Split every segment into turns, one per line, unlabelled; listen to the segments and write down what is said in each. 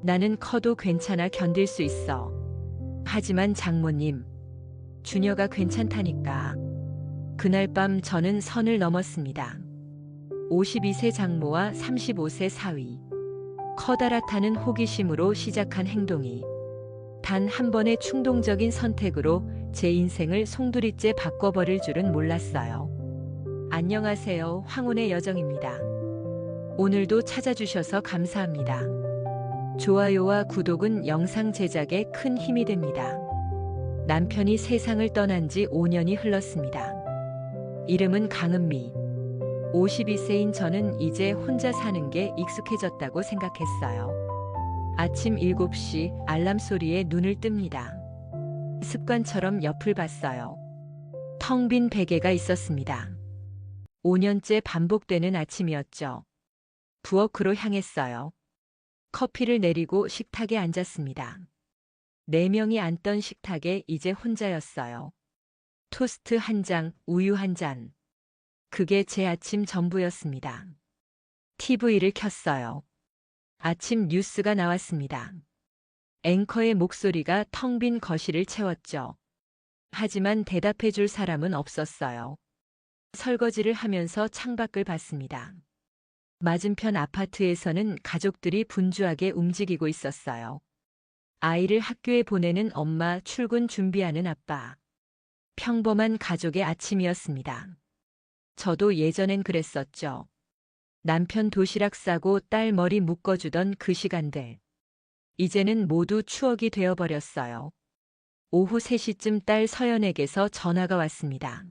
나는 커도 괜찮아 견딜 수 있어. 하지만 장모님, 주녀가 괜찮다니까. 그날 밤 저는 선을 넘었습니다. 52세 장모와 35세 사위. 커다랗다는 호기심으로 시작한 행동이 단 한 번의 충동적인 선택으로 제 인생을 송두리째 바꿔버릴 줄은 몰랐어요. 안녕하세요. 황혼의 여정입니다. 오늘도 찾아주셔서 감사합니다. 좋아요와 구독은 영상 제작에 큰 힘이 됩니다. 남편이 세상을 떠난 지 5년이 흘렀습니다. 이름은 강은미. 52세인 저는 이제 혼자 사는 게 익숙해졌다고 생각했어요. 아침 7시 알람 소리에 눈을 뜹니다. 습관처럼 옆을 봤어요. 텅 빈 베개가 있었습니다. 5년째 반복되는 아침이었죠. 부엌으로 향했어요. 커피를 내리고 식탁에 앉았습니다. 4명이 앉던 식탁에 이제 혼자였어요. 토스트 한 장, 우유 한 잔. 그게 제 아침 전부였습니다. TV를 켰어요. 아침 뉴스가 나왔습니다. 앵커의 목소리가 텅 빈 거실을 채웠죠. 하지만 대답해 줄 사람은 없었어요. 설거지를 하면서 창밖을 봤습니다. 맞은편 아파트에서는 가족들이 분주하게 움직이고 있었어요. 아이를 학교에 보내는 엄마, 출근 준비하는 아빠. 평범한 가족의 아침이었습니다. 저도 예전엔 그랬었죠. 남편 도시락 싸고 딸 머리 묶어주던 그 시간들. 이제는 모두 추억이 되어버렸어요. 오후 3시쯤 딸 서연에게서 전화가 왔습니다.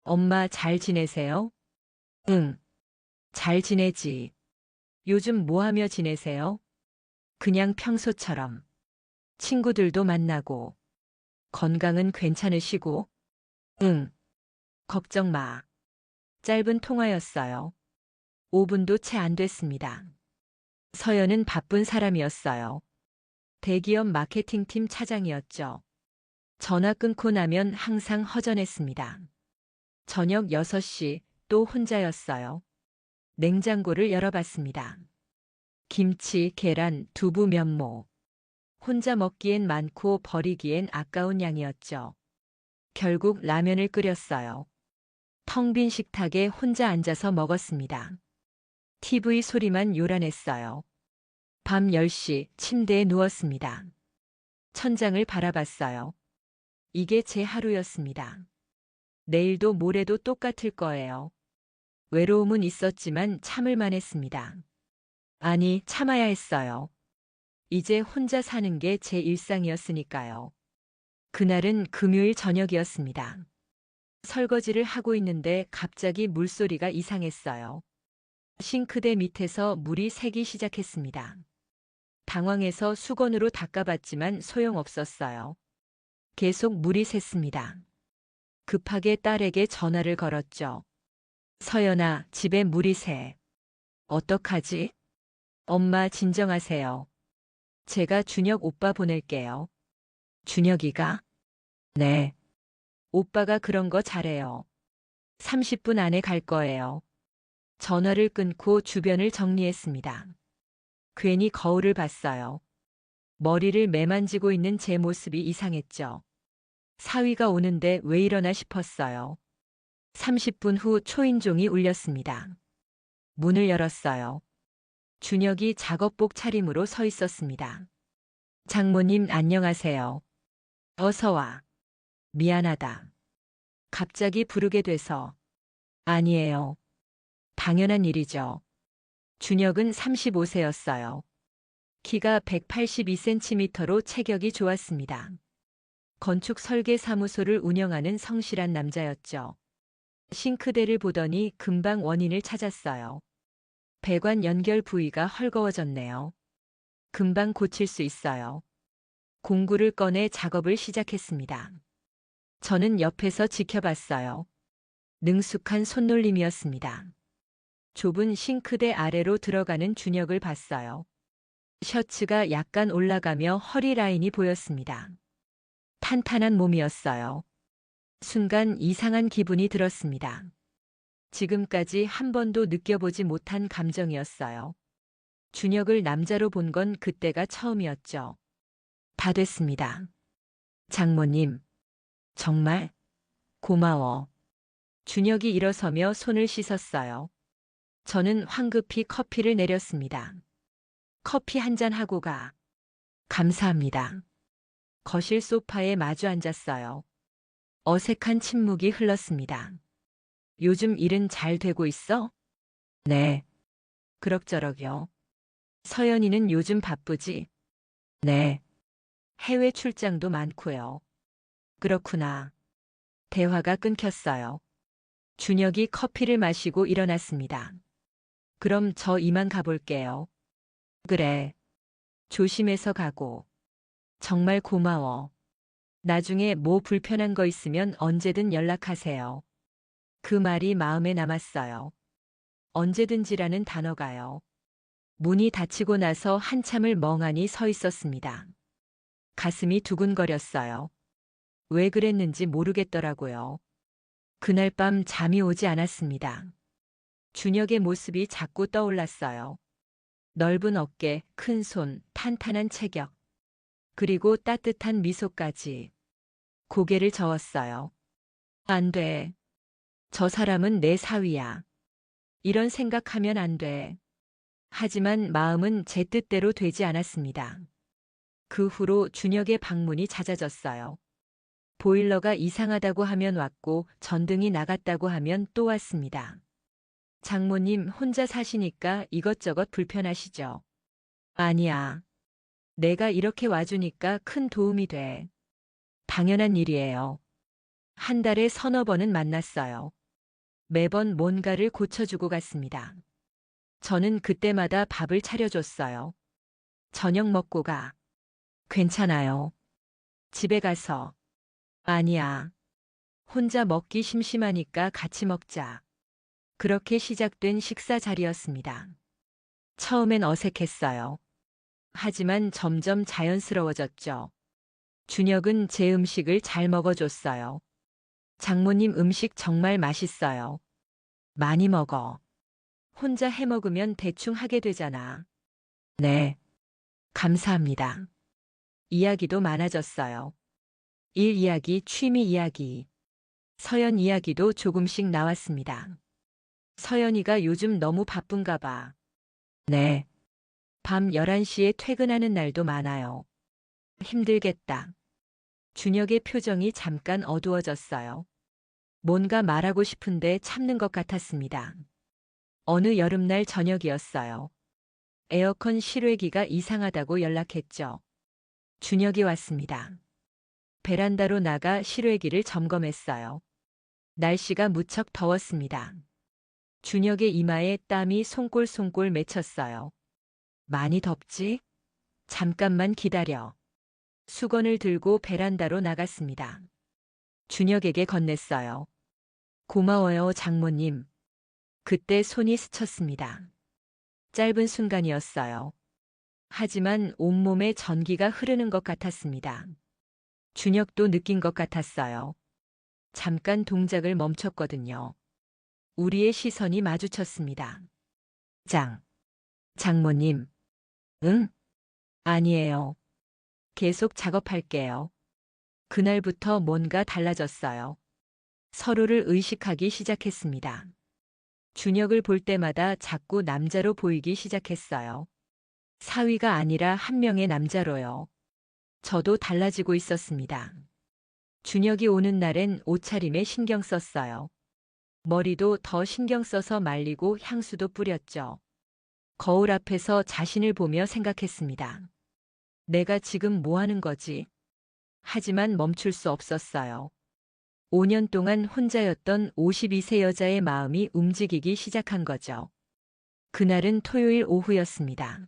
엄마 잘 지내세요? 응. 잘 지내지. 요즘 뭐 하며 지내세요? 그냥 평소처럼. 친구들도 만나고. 건강은 괜찮으시고? 응. 걱정 마. 짧은 통화였어요. 5분도 채 안 됐습니다. 서연은 바쁜 사람이었어요. 대기업 마케팅팀 차장이었죠. 전화 끊고 나면 항상 허전했습니다. 저녁 6시 또 혼자였어요. 냉장고를 열어봤습니다. 김치, 계란, 두부, 면모. 혼자 먹기엔 많고 버리기엔 아까운 양이었죠. 결국 라면을 끓였어요. 텅 빈 식탁에 혼자 앉아서 먹었습니다. TV 소리만 요란했어요. 밤 10시 침대에 누웠습니다. 천장을 바라봤어요. 이게 제 하루였습니다. 내일도 모레도 똑같을 거예요. 외로움은 있었지만 참을만 했습니다. 아니, 참아야 했어요. 이제 혼자 사는 게 제 일상이었으니까요. 그날은 금요일 저녁이었습니다. 설거지를 하고 있는데 갑자기 물소리가 이상했어요. 싱크대 밑에서 물이 새기 시작했습니다. 당황해서 수건으로 닦아봤지만 소용없었어요. 계속 물이 샜습니다. 급하게 딸에게 전화를 걸었죠. 서연아, 집에 물이 새. 어떡하지? 엄마 진정하세요. 제가 준혁 오빠 보낼게요. 준혁이가? 네. 오빠가 그런 거 잘해요. 30분 안에 갈 거예요. 전화를 끊고 주변을 정리했습니다. 괜히 거울을 봤어요. 머리를 매만지고 있는 제 모습이 이상했죠. 사위가 오는데 왜 이러나 싶었어요. 30분 후 초인종이 울렸습니다. 문을 열었어요. 준혁이 작업복 차림으로 서 있었습니다. 장모님 안녕하세요. 어서 와. 미안하다. 갑자기 부르게 돼서. 아니에요. 당연한 일이죠. 준혁은 35세였어요. 키가 182cm로 체격이 좋았습니다. 건축 설계 사무소를 운영하는 성실한 남자였죠. 싱크대를 보더니 금방 원인을 찾았어요. 배관 연결 부위가 헐거워졌네요. 금방 고칠 수 있어요. 공구를 꺼내 작업을 시작했습니다. 저는 옆에서 지켜봤어요. 능숙한 손놀림이었습니다. 좁은 싱크대 아래로 들어가는 준혁을 봤어요. 셔츠가 약간 올라가며 허리 라인이 보였습니다. 탄탄한 몸이었어요. 순간 이상한 기분이 들었습니다. 지금까지 한 번도 느껴보지 못한 감정이었어요. 준혁을 남자로 본 건 그때가 처음이었죠. 다 됐습니다. 장모님, 정말 고마워. 준혁이 일어서며 손을 씻었어요. 저는 황급히 커피를 내렸습니다. 커피 한 잔 하고 가. 감사합니다. 거실 소파에 마주 앉았어요. 어색한 침묵이 흘렀습니다. 요즘 일은 잘 되고 있어? 네. 그럭저럭요. 서연이는 요즘 바쁘지? 네. 해외 출장도 많고요. 그렇구나. 대화가 끊겼어요. 준혁이 커피를 마시고 일어났습니다. 그럼 저 이만 가볼게요. 그래. 조심해서 가고. 정말 고마워. 나중에 뭐 불편한 거 있으면 언제든 연락하세요. 그 말이 마음에 남았어요. 언제든지라는 단어가요. 문이 닫히고 나서 한참을 멍하니 서 있었습니다. 가슴이 두근거렸어요. 왜 그랬는지 모르겠더라고요. 그날 밤 잠이 오지 않았습니다. 준혁의 모습이 자꾸 떠올랐어요. 넓은 어깨, 큰 손, 탄탄한 체격. 그리고 따뜻한 미소까지. 고개를 저었어요. 안 돼. 저 사람은 내 사위야. 이런 생각하면 안 돼. 하지만 마음은 제 뜻대로 되지 않았습니다. 그 후로 준혁의 방문이 잦아졌어요. 보일러가 이상하다고 하면 왔고 전등이 나갔다고 하면 또 왔습니다. 장모님 혼자 사시니까 이것저것 불편하시죠? 아니야. 내가 이렇게 와주니까 큰 도움이 돼. 당연한 일이에요. 한 달에 서너 번은 만났어요. 매번 뭔가를 고쳐주고 갔습니다. 저는 그때마다 밥을 차려줬어요. 저녁 먹고 가. 괜찮아요. 집에 가서. 아니야. 혼자 먹기 심심하니까 같이 먹자. 그렇게 시작된 식사 자리였습니다. 처음엔 어색했어요. 하지만 점점 자연스러워졌죠. 준혁은 제 음식을 잘 먹어줬어요. 장모님 음식 정말 맛있어요. 많이 먹어. 혼자 해 먹으면 대충 하게 되잖아. 네. 감사합니다. 이야기도 많아졌어요. 일 이야기, 취미 이야기. 서연 이야기도 조금씩 나왔습니다. 서연이가 요즘 너무 바쁜가 봐. 네. 밤 11시에 퇴근하는 날도 많아요. 힘들겠다. 준혁의 표정이 잠깐 어두워졌어요. 뭔가 말하고 싶은데 참는 것 같았습니다. 어느 여름날 저녁이었어요. 에어컨 실외기가 이상하다고 연락했죠. 준혁이 왔습니다. 베란다로 나가 실외기를 점검했어요. 날씨가 무척 더웠습니다. 준혁의 이마에 땀이 송골송골 맺혔어요. 많이 덥지? 잠깐만 기다려. 수건을 들고 베란다로 나갔습니다. 준혁에게 건넸어요. 고마워요, 장모님. 그때 손이 스쳤습니다. 짧은 순간이었어요. 하지만 온몸에 전기가 흐르는 것 같았습니다. 준혁도 느낀 것 같았어요. 잠깐 동작을 멈췄거든요. 우리의 시선이 마주쳤습니다. 장모님. 응? 아니에요. 계속 작업할게요. 그날부터 뭔가 달라졌어요. 서로를 의식하기 시작했습니다. 준혁을 볼 때마다 자꾸 남자로 보이기 시작했어요. 사위가 아니라 한 명의 남자로요. 저도 달라지고 있었습니다. 준혁이 오는 날엔 옷차림에 신경 썼어요. 머리도 더 신경 써서 말리고 향수도 뿌렸죠. 거울 앞에서 자신을 보며 생각했습니다. 내가 지금 뭐 하는 거지? 하지만 멈출 수 없었어요. 5년 동안 혼자였던 52세 여자의 마음이 움직이기 시작한 거죠. 그날은 토요일 오후였습니다.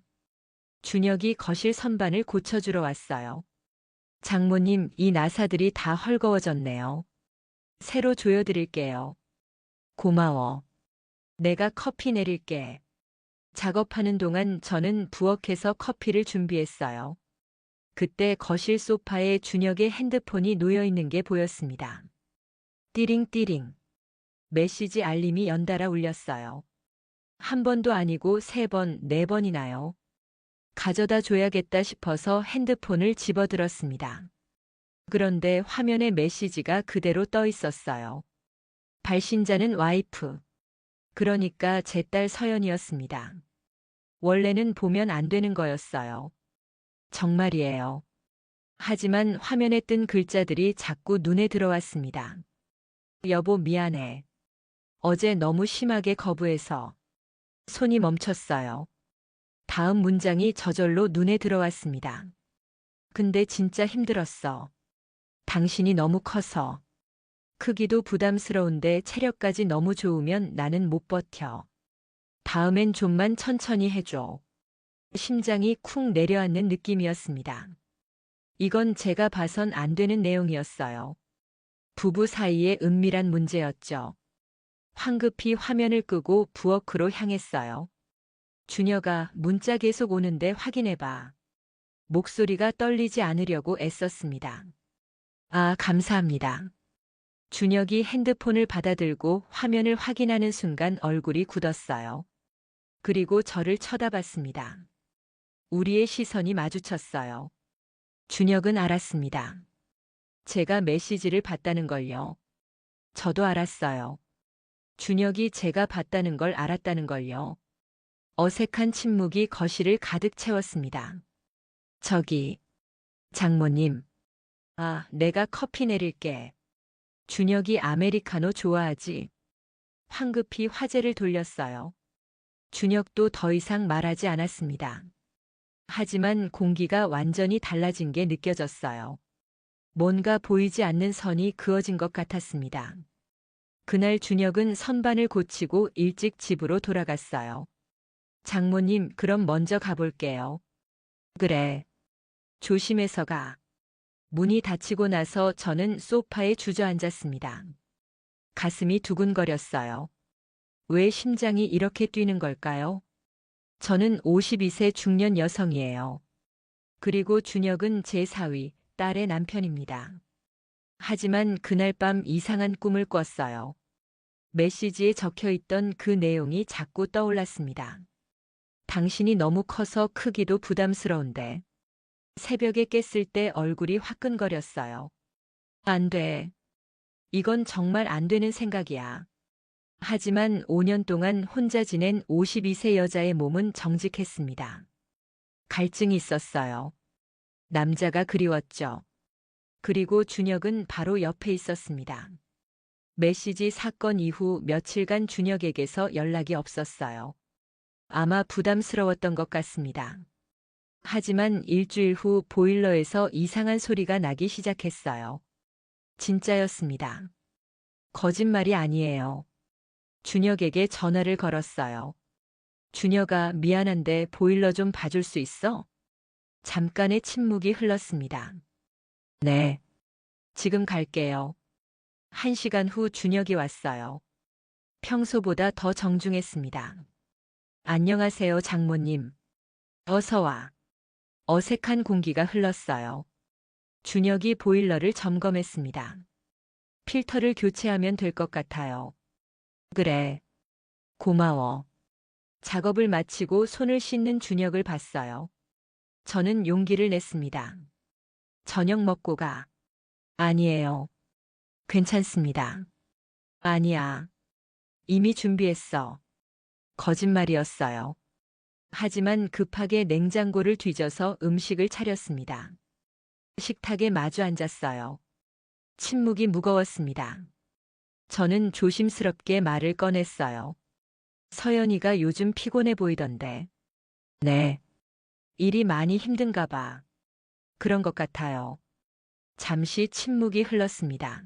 준혁이 거실 선반을 고쳐주러 왔어요. 장모님, 이 나사들이 다 헐거워졌네요. 새로 조여드릴게요. 고마워. 내가 커피 내릴게. 작업하는 동안 저는 부엌에서 커피를 준비했어요. 그때 거실 소파에 준혁의 핸드폰이 놓여 있는 게 보였습니다. 띠링띠링. 메시지 알림이 연달아 울렸어요. 한 번도 아니고 세 번, 네 번이나요. 가져다 줘야겠다 싶어서 핸드폰을 집어들었습니다. 그런데 화면에 메시지가 그대로 떠 있었어요. 발신자는 와이프. 그러니까 제 딸 서연이었습니다. 원래는 보면 안 되는 거였어요. 정말이에요. 하지만 화면에 뜬 글자들이 자꾸 눈에 들어왔습니다. 여보, 미안해. 어제 너무 심하게 거부해서. 손이 멈췄어요. 다음 문장이 저절로 눈에 들어왔습니다. 근데 진짜 힘들었어. 당신이 너무 커서. 크기도 부담스러운데 체력까지 너무 좋으면 나는 못 버텨. 다음엔 좀만 천천히 해줘. 심장이 쿵 내려앉는 느낌이었습니다. 이건 제가 봐선 안 되는 내용이었어요. 부부 사이의 은밀한 문제였죠. 황급히 화면을 끄고 부엌으로 향했어요. 준혁아, 문자 계속 오는데 확인해봐. 목소리가 떨리지 않으려고 애썼습니다. 아, 감사합니다. 준혁이 핸드폰을 받아들고 화면을 확인하는 순간 얼굴이 굳었어요. 그리고 저를 쳐다봤습니다. 우리의 시선이 마주쳤어요. 준혁은 알았습니다. 제가 메시지를 봤다는 걸요. 저도 알았어요. 준혁이 제가 봤다는 걸 알았다는 걸요. 어색한 침묵이 거실을 가득 채웠습니다. 저기, 장모님. 아, 내가 커피 내릴게. 준혁이 아메리카노 좋아하지? 황급히 화제를 돌렸어요. 준혁도 더 이상 말하지 않았습니다. 하지만 공기가 완전히 달라진 게 느껴졌어요. 뭔가 보이지 않는 선이 그어진 것 같았습니다. 그날 준혁은 선반을 고치고 일찍 집으로 돌아갔어요. 장모님, 그럼 먼저 가볼게요. 그래. 조심해서 가. 문이 닫히고 나서 저는 소파에 주저앉았습니다. 가슴이 두근거렸어요. 왜 심장이 이렇게 뛰는 걸까요? 저는 52세 중년 여성이에요. 그리고 준혁은 제 사위, 딸의 남편입니다. 하지만 그날 밤 이상한 꿈을 꿨어요. 메시지에 적혀 있던 그 내용이 자꾸 떠올랐습니다. 당신이 너무 커서 크기도 부담스러운데. 새벽에 깼을 때 얼굴이 화끈거렸어요. 안 돼. 이건 정말 안 되는 생각이야. 하지만 5년 동안 혼자 지낸 52세 여자의 몸은 정직했습니다. 갈증이 있었어요. 남자가 그리웠죠. 그리고 준혁은 바로 옆에 있었습니다. 메시지 사건 이후 며칠간 준혁에게서 연락이 없었어요. 아마 부담스러웠던 것 같습니다. 하지만 일주일 후 보일러에서 이상한 소리가 나기 시작했어요. 진짜였습니다. 거짓말이 아니에요. 준혁에게 전화를 걸었어요. 준혁아, 미안한데 보일러 좀 봐줄 수 있어? 잠깐의 침묵이 흘렀습니다. 네. 지금 갈게요. 1시간 후 준혁이 왔어요. 평소보다 더 정중했습니다. 안녕하세요, 장모님. 어서 와. 어색한 공기가 흘렀어요. 준혁이 보일러를 점검했습니다. 필터를 교체하면 될 것 같아요. 그래. 고마워. 작업을 마치고 손을 씻는 준혁을 봤어요. 저는 용기를 냈습니다. 저녁 먹고 가. 아니에요. 괜찮습니다. 아니야. 이미 준비했어. 거짓말이었어요. 하지만 급하게 냉장고를 뒤져서 음식을 차렸습니다. 식탁에 마주 앉았어요. 침묵이 무거웠습니다. 저는 조심스럽게 말을 꺼냈어요. 서연이가 요즘 피곤해 보이던데. 네. 일이 많이 힘든가 봐. 그런 것 같아요. 잠시 침묵이 흘렀습니다.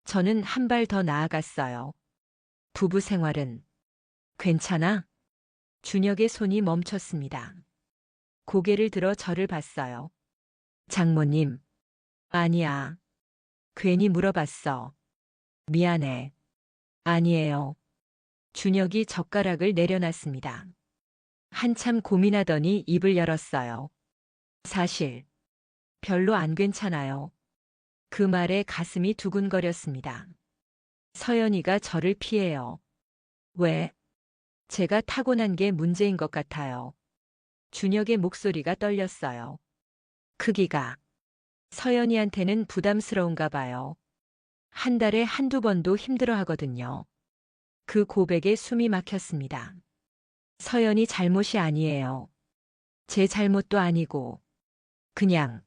저는 한 발 더 나아갔어요. 부부 생활은 괜찮아? 준혁의 손이 멈췄습니다. 고개를 들어 저를 봤어요. 장모님. 아니야. 괜히 물어봤어. 미안해. 아니에요. 준혁이 젓가락을 내려놨습니다. 한참 고민하더니 입을 열었어요. 사실 별로 안 괜찮아요. 그 말에 가슴이 두근거렸습니다. 서연이가 저를 피해요. 왜? 제가 타고난 게 문제인 것 같아요. 준혁의 목소리가 떨렸어요. 크기가 서연이한테는 부담스러운가 봐요. 한 달에 한두 번도 힘들어 하거든요. 그 고백에 숨이 막혔습니다. 서연이 잘못이 아니에요. 제 잘못도 아니고 그냥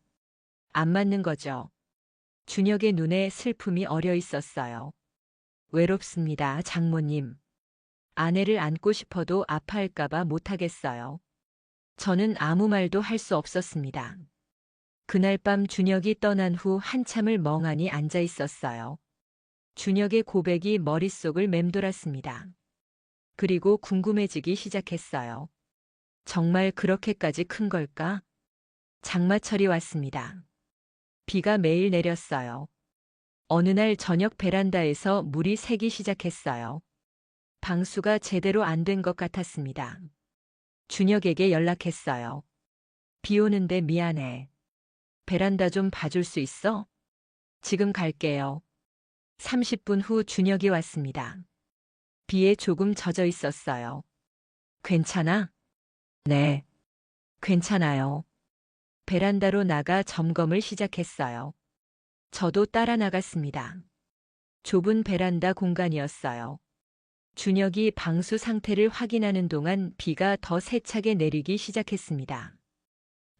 안 맞는 거죠. 준혁의 눈에 슬픔이 어려 있었어요. 외롭습니다, 장모님. 아내를 안고 싶어도 아파할까봐 못하겠어요. 저는 아무 말도 할 수 없었습니다. 그날 밤 준혁이 떠난 후 한참을 멍하니 앉아 있었어요. 준혁의 고백이 머릿속을 맴돌았습니다. 그리고 궁금해지기 시작했어요. 정말 그렇게까지 큰 걸까? 장마철이 왔습니다. 비가 매일 내렸어요. 어느 날 저녁 베란다에서 물이 새기 시작했어요. 방수가 제대로 안 된 것 같았습니다. 준혁에게 연락했어요. 비 오는데 미안해. 베란다 좀 봐줄 수 있어? 지금 갈게요. 30분 후 준혁이 왔습니다. 비에 조금 젖어 있었어요. 괜찮아? 네. 괜찮아요. 베란다로 나가 점검을 시작했어요. 저도 따라 나갔습니다. 좁은 베란다 공간이었어요. 준혁이 방수 상태를 확인하는 동안 비가 더 세차게 내리기 시작했습니다.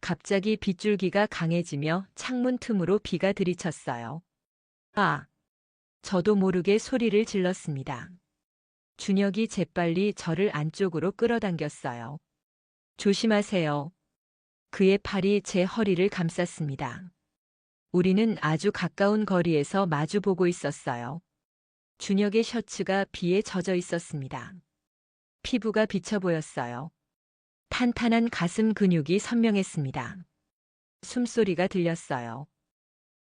갑자기 빗줄기가 강해지며 창문 틈으로 비가 들이쳤어요. 아! 저도 모르게 소리를 질렀습니다. 준혁이 재빨리 저를 안쪽으로 끌어당겼어요. 조심하세요. 그의 팔이 제 허리를 감쌌습니다. 우리는 아주 가까운 거리에서 마주보고 있었어요. 준혁의 셔츠가 비에 젖어 있었습니다. 피부가 비쳐 보였어요. 탄탄한 가슴 근육이 선명했습니다. 숨소리가 들렸어요.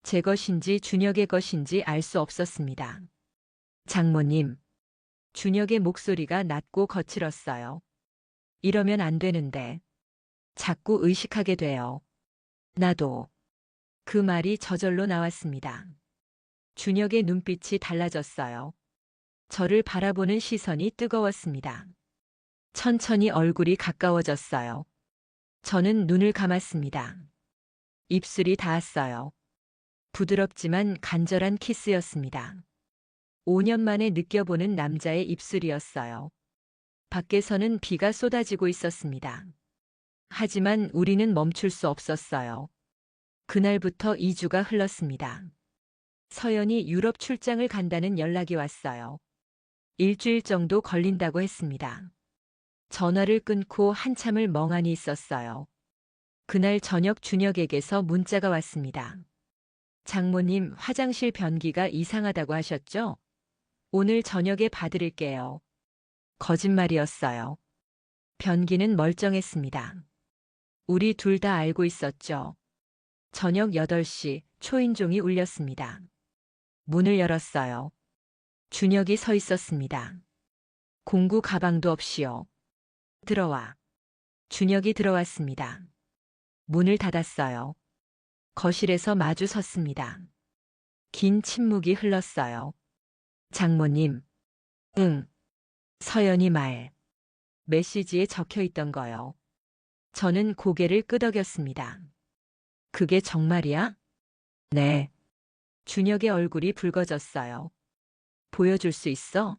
제 것인지 준혁의 것인지 알 수 없었습니다. 장모님. 준혁의 목소리가 낮고 거칠었어요. 이러면 안 되는데. 자꾸 의식하게 돼요. 나도. 그 말이 저절로 나왔습니다. 준혁의 눈빛이 달라졌어요. 저를 바라보는 시선이 뜨거웠습니다. 천천히 얼굴이 가까워졌어요. 저는 눈을 감았습니다. 입술이 닿았어요. 부드럽지만 간절한 키스였습니다. 5년 만에 느껴보는 남자의 입술이었어요. 밖에서는 비가 쏟아지고 있었습니다. 하지만 우리는 멈출 수 없었어요. 그날부터 2주가 흘렀습니다. 서연이 유럽 출장을 간다는 연락이 왔어요. 일주일 정도 걸린다고 했습니다. 전화를 끊고 한참을 멍하니 있었어요. 그날 저녁 준혁에게서 문자가 왔습니다. 장모님, 화장실 변기가 이상하다고 하셨죠? 오늘 저녁에 봐드릴게요. 거짓말이었어요. 변기는 멀쩡했습니다. 우리 둘 다 알고 있었죠. 저녁 8시 초인종이 울렸습니다. 문을 열었어요. 준혁이 서 있었습니다. 공구 가방도 없이요. 들어와. 준혁이 들어왔습니다. 문을 닫았어요. 거실에서 마주 섰습니다. 긴 침묵이 흘렀어요. 장모님. 응. 서연이 말. 메시지에 적혀 있던 거요. 저는 고개를 끄덕였습니다. 그게 정말이야? 네. 준혁의 얼굴이 붉어졌어요. 보여줄 수 있어?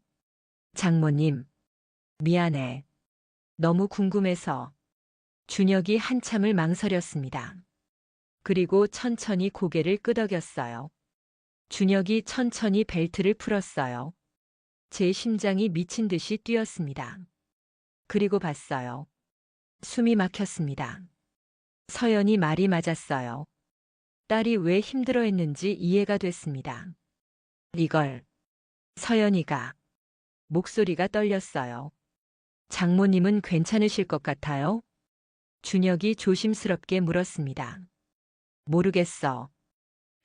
장모님. 미안해. 너무 궁금해서. 준혁이 한참을 망설였습니다. 그리고 천천히 고개를 끄덕였어요. 준혁이 천천히 벨트를 풀었어요. 제 심장이 미친 듯이 뛰었습니다. 그리고 봤어요. 숨이 막혔습니다. 서연이 말이 맞았어요. 딸이 왜 힘들어했는지 이해가 됐습니다. 이걸 서연이가 목소리가 떨렸어요. 장모님은 괜찮으실 것 같아요? 준혁이 조심스럽게 물었습니다. 모르겠어.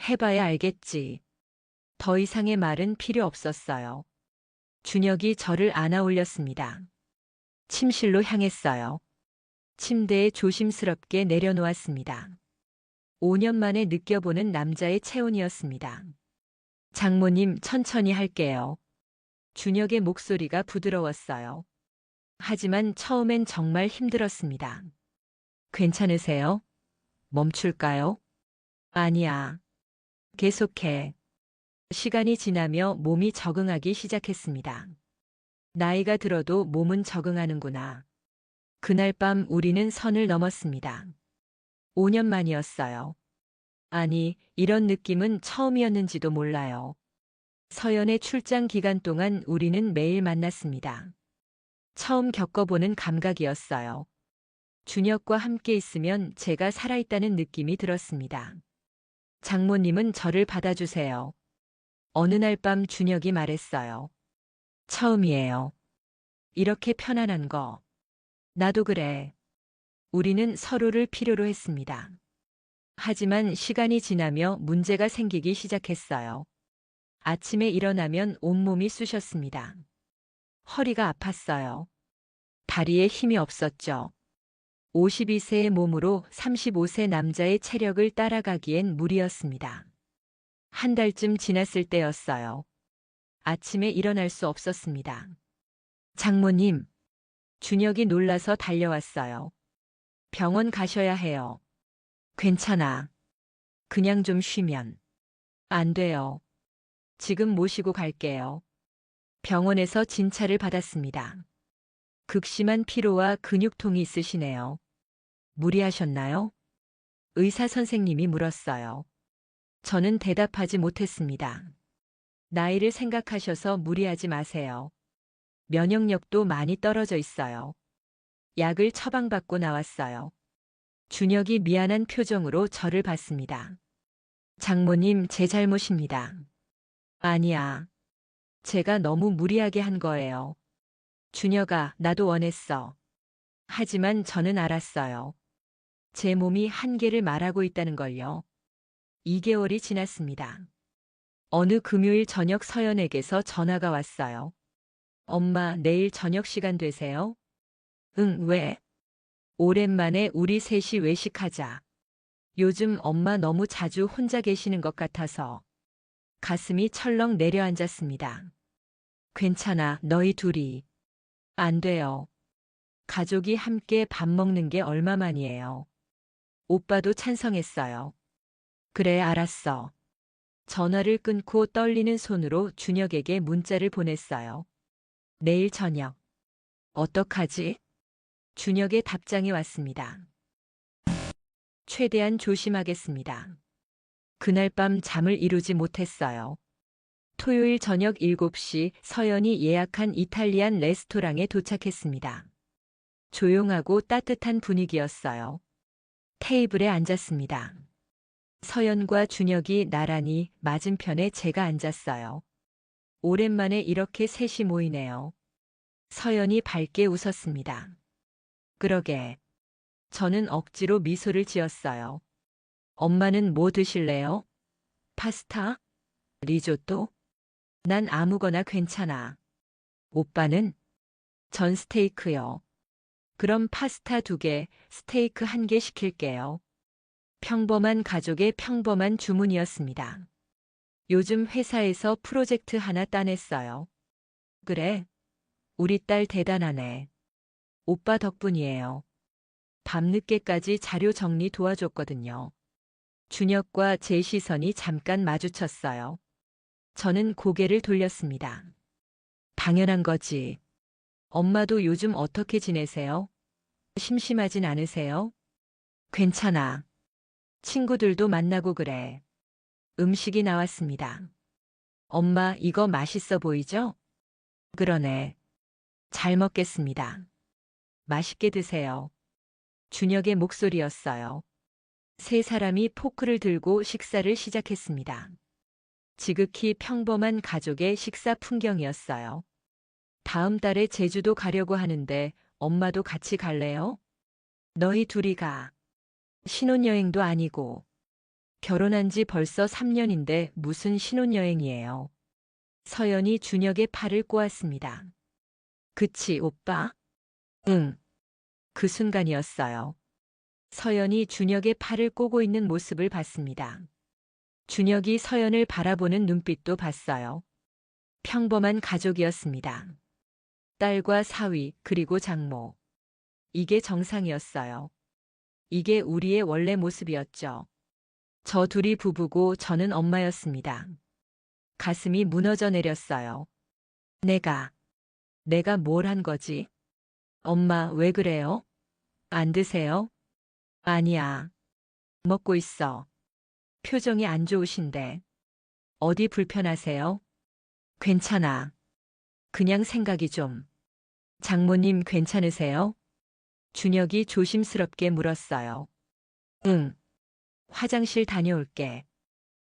해봐야 알겠지. 더 이상의 말은 필요 없었어요. 준혁이 저를 안아 올렸습니다. 침실로 향했어요. 침대에 조심스럽게 내려놓았습니다. 5년 만에 느껴보는 남자의 체온이었습니다. 장모님, 천천히 할게요. 준혁의 목소리가 부드러웠어요. 하지만 처음엔 정말 힘들었습니다. 괜찮으세요? 멈출까요? 아니야. 계속해. 시간이 지나며 몸이 적응하기 시작했습니다. 나이가 들어도 몸은 적응하는구나. 그날 밤 우리는 선을 넘었습니다. 5년 만이었어요. 아니, 이런 느낌은 처음이었는지도 몰라요. 서연의 출장 기간 동안 우리는 매일 만났습니다. 처음 겪어보는 감각이었어요. 준혁과 함께 있으면 제가 살아있다는 느낌이 들었습니다. 장모님은 저를 받아주세요. 어느 날 밤 준혁이 말했어요. 처음이에요. 이렇게 편안한 거. 나도 그래. 우리는 서로를 필요로 했습니다. 하지만 시간이 지나며 문제가 생기기 시작했어요. 아침에 일어나면 온몸이 쑤셨습니다. 허리가 아팠어요. 다리에 힘이 없었죠. 52세의 몸으로 35세 남자의 체력을 따라가기엔 무리였습니다. 한 달쯤 지났을 때였어요. 아침에 일어날 수 없었습니다. 장모님, 준혁이 놀라서 달려왔어요. 병원 가셔야 해요. 괜찮아. 그냥 좀 쉬면. 안 돼요. 지금 모시고 갈게요. 병원에서 진찰을 받았습니다. 극심한 피로와 근육통이 있으시네요. 무리하셨나요? 의사 선생님이 물었어요. 저는 대답하지 못했습니다. 나이를 생각하셔서 무리하지 마세요. 면역력도 많이 떨어져 있어요. 약을 처방받고 나왔어요. 준혁이 미안한 표정으로 저를 봤습니다. 장모님, 제 잘못입니다. 아니야. 제가 너무 무리하게 한 거예요. 준혁아, 나도 원했어. 하지만 저는 알았어요. 제 몸이 한계를 말하고 있다는 걸요. 2개월이 지났습니다. 어느 금요일 저녁 서연에게서 전화가 왔어요. 엄마, 내일 저녁 시간 되세요? 응, 왜? 오랜만에 우리 셋이 외식하자. 요즘 엄마 너무 자주 혼자 계시는 것 같아서. 가슴이 철렁 내려앉았습니다. 괜찮아, 너희 둘이. 안 돼요. 가족이 함께 밥 먹는 게 얼마만이에요. 오빠도 찬성했어요. 그래, 알았어. 전화를 끊고 떨리는 손으로 준혁에게 문자를 보냈어요. 내일 저녁. 어떡하지? 준혁의 답장이 왔습니다. 최대한 조심하겠습니다. 그날 밤 잠을 이루지 못했어요. 토요일 저녁 7시 서연이 예약한 이탈리안 레스토랑에 도착했습니다. 조용하고 따뜻한 분위기였어요. 테이블에 앉았습니다. 서연과 준혁이 나란히 맞은편에 제가 앉았어요. 오랜만에 이렇게 셋이 모이네요. 서연이 밝게 웃었습니다. 그러게. 저는 억지로 미소를 지었어요. 엄마는 뭐 드실래요? 파스타? 리조또? 난 아무거나 괜찮아. 오빠는? 전 스테이크요. 그럼 파스타 2개, 스테이크 1개 시킬게요. 평범한 가족의 평범한 주문이었습니다. 요즘 회사에서 프로젝트 하나 따냈어요. 그래? 우리 딸 대단하네. 오빠 덕분이에요. 밤늦게까지 자료 정리 도와줬거든요. 준혁과 제 시선이 잠깐 마주쳤어요. 저는 고개를 돌렸습니다. 당연한 거지. 엄마도 요즘 어떻게 지내세요? 심심하진 않으세요? 괜찮아. 친구들도 만나고 그래. 음식이 나왔습니다. 엄마, 이거 맛있어 보이죠? 그러네. 잘 먹겠습니다. 맛있게 드세요. 준혁의 목소리였어요. 세 사람이 포크를 들고 식사를 시작했습니다. 지극히 평범한 가족의 식사 풍경이었어요. 다음 달에 제주도 가려고 하는데 엄마도 같이 갈래요? 너희 둘이 가. 신혼여행도 아니고. 결혼한 지 벌써 3년인데 무슨 신혼여행이에요. 서연이 준혁의 팔을 꼬았습니다. 그치, 오빠? 응. 그 순간이었어요. 서연이 준혁의 팔을 꼬고 있는 모습을 봤습니다. 준혁이 서연을 바라보는 눈빛도 봤어요. 평범한 가족이었습니다. 딸과 사위, 그리고 장모. 이게 정상이었어요. 이게 우리의 원래 모습이었죠. 저 둘이 부부고 저는 엄마였습니다. 가슴이 무너져 내렸어요. 내가 뭘 한 거지? 엄마, 왜 그래요? 안 드세요? 아니야. 먹고 있어. 표정이 안 좋으신데. 어디 불편하세요? 괜찮아. 그냥 생각이 좀. 장모님 괜찮으세요? 준혁이 조심스럽게 물었어요. 응. 화장실 다녀올게.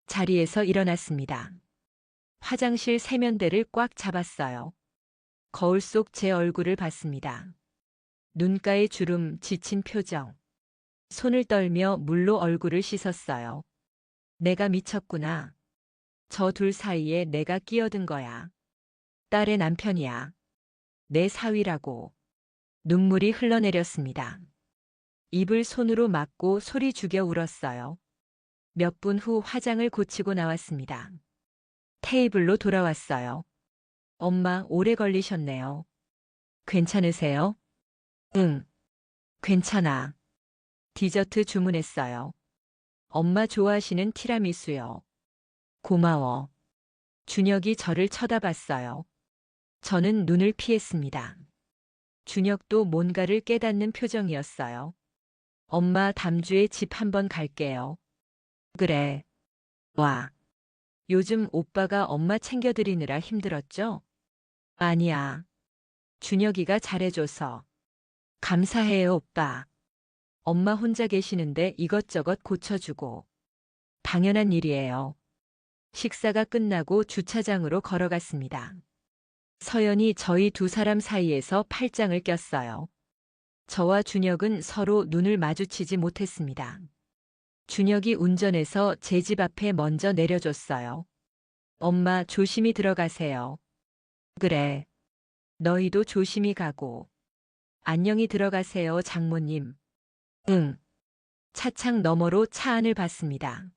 자리에서 일어났습니다. 화장실 세면대를 꽉 잡았어요. 거울 속 제 얼굴을 봤습니다. 눈가에 주름, 지친 표정. 손을 떨며 물로 얼굴을 씻었어요. 내가 미쳤구나. 저 둘 사이에 내가 끼어든 거야. 딸의 남편이야. 내 사위라고. 눈물이 흘러내렸습니다. 입을 손으로 막고 소리 죽여 울었어요. 몇 분 후 화장을 고치고 나왔습니다. 테이블로 돌아왔어요. 엄마, 오래 걸리셨네요. 괜찮으세요? 응, 괜찮아. 디저트 주문했어요. 엄마 좋아하시는 티라미수요. 고마워. 준혁이 저를 쳐다봤어요. 저는 눈을 피했습니다. 준혁도 뭔가를 깨닫는 표정이었어요. 엄마, 다음 주에 집 한번 갈게요. 그래. 와. 요즘 오빠가 엄마 챙겨드리느라 힘들었죠? 아니야. 준혁이가 잘해줘서. 감사해요, 오빠. 엄마 혼자 계시는데 이것저것 고쳐주고. 당연한 일이에요. 식사가 끝나고 주차장으로 걸어갔습니다. 서연이 저희 두 사람 사이에서 팔짱을 꼈어요. 저와 준혁은 서로 눈을 마주치지 못했습니다. 준혁이 운전해서 제 집 앞에 먼저 내려줬어요. 엄마, 조심히 들어가세요. 그래. 너희도 조심히 가고. 안녕히 들어가세요, 장모님. 응. 차창 너머로 차 안을 봤습니다.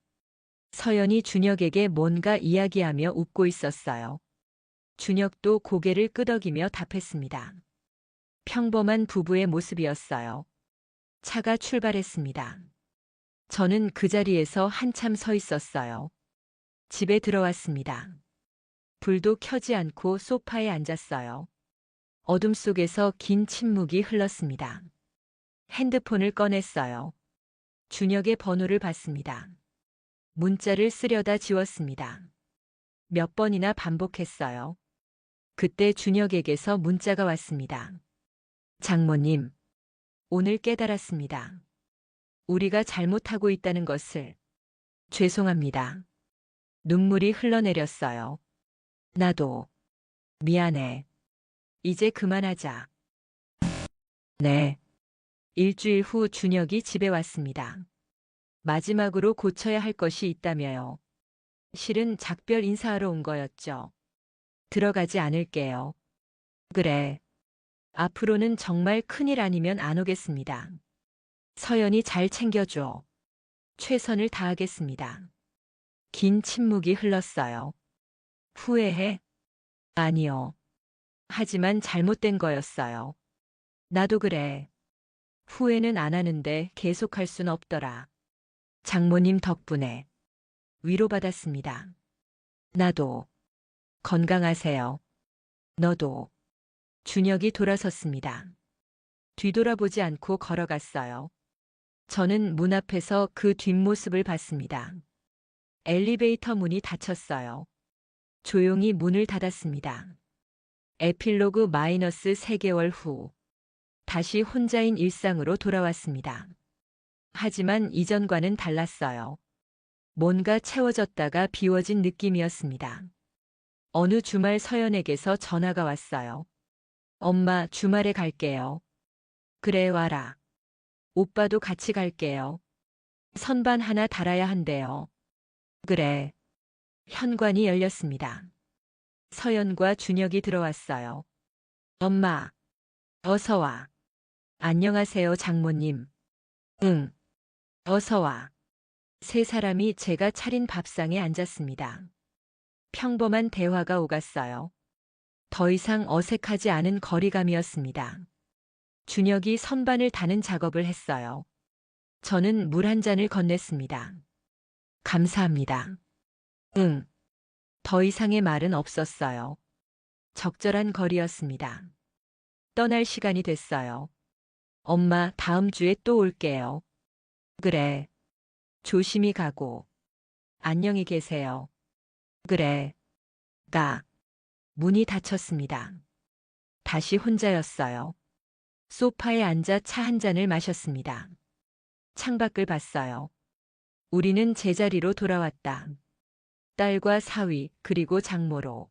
서연이 준혁에게 뭔가 이야기하며 웃고 있었어요. 준혁도 고개를 끄덕이며 답했습니다. 평범한 부부의 모습이었어요. 차가 출발했습니다. 저는 그 자리에서 한참 서 있었어요. 집에 들어왔습니다. 불도 켜지 않고 소파에 앉았어요. 어둠 속에서 긴 침묵이 흘렀습니다. 핸드폰을 꺼냈어요. 준혁의 번호를 봤습니다. 문자를 쓰려다 지웠습니다. 몇 번이나 반복했어요. 그때 준혁에게서 문자가 왔습니다. 장모님, 오늘 깨달았습니다. 우리가 잘못하고 있다는 것을. 죄송합니다. 눈물이 흘러내렸어요. 나도. 미안해. 이제 그만하자. 네. 일주일 후 준혁이 집에 왔습니다. 마지막으로 고쳐야 할 것이 있다며요. 실은 작별 인사하러 온 거였죠. 들어가지 않을게요. 그래. 앞으로는 정말 큰일 아니면 안 오겠습니다. 서연이 잘 챙겨줘. 최선을 다하겠습니다. 긴 침묵이 흘렀어요. 후회해? 아니요. 하지만 잘못된 거였어요. 나도 그래. 후회는 안 하는데 계속할 순 없더라. 장모님 덕분에 위로받았습니다. 나도. 건강하세요. 너도. 준혁이 돌아섰습니다. 뒤돌아보지 않고 걸어갔어요. 저는 문 앞에서 그 뒷모습을 봤습니다. 엘리베이터 문이 닫혔어요. 조용히 문을 닫았습니다. 에필로그 마이너스 3개월 후. 다시 혼자인 일상으로 돌아왔습니다. 하지만 이전과는 달랐어요. 뭔가 채워졌다가 비워진 느낌이었습니다. 어느 주말 서연에게서 전화가 왔어요. 엄마, 주말에 갈게요. 그래, 와라. 오빠도 같이 갈게요. 선반 하나 달아야 한대요. 그래. 현관이 열렸습니다. 서연과 준혁이 들어왔어요. 엄마, 어서 와. 안녕하세요, 장모님. 응, 어서 와. 세 사람이 제가 차린 밥상에 앉았습니다. 평범한 대화가 오갔어요. 더 이상 어색하지 않은 거리감이었습니다. 준혁이 선반을 다는 작업을 했어요. 저는 물 한 잔을 건넸습니다. 감사합니다. 응. 더 이상의 말은 없었어요. 적절한 거리였습니다. 떠날 시간이 됐어요. 엄마, 다음 주에 또 올게요. 그래. 조심히 가고. 안녕히 계세요. 그래. 문이 닫혔습니다. 다시 혼자였어요. 소파에 앉아 차 한 잔을 마셨습니다. 창밖을 봤어요. 우리는 제자리로 돌아왔다. 딸과 사위, 그리고 장모로.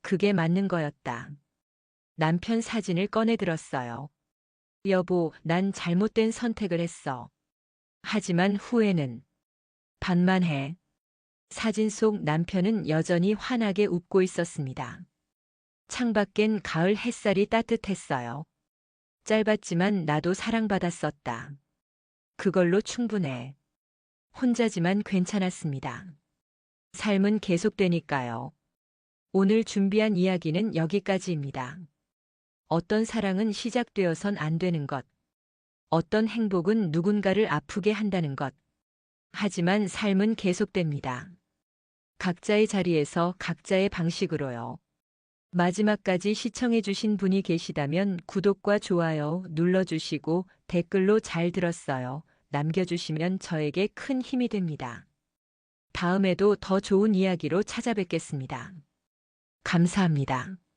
그게 맞는 거였다. 남편 사진을 꺼내 들었어요. 여보, 난 잘못된 선택을 했어. 하지만 후회는 반만해. 사진 속 남편은 여전히 환하게 웃고 있었습니다. 창밖엔 가을 햇살이 따뜻했어요. 짧았지만 나도 사랑받았었다. 그걸로 충분해. 혼자지만 괜찮았습니다. 삶은 계속되니까요. 오늘 준비한 이야기는 여기까지입니다. 어떤 사랑은 시작되어선 안 되는 것. 어떤 행복은 누군가를 아프게 한다는 것. 하지만 삶은 계속됩니다. 각자의 자리에서 각자의 방식으로요. 마지막까지 시청해주신 분이 계시다면 구독과 좋아요 눌러주시고 댓글로 잘 들었어요 남겨주시면 저에게 큰 힘이 됩니다. 다음에도 더 좋은 이야기로 찾아뵙겠습니다. 감사합니다.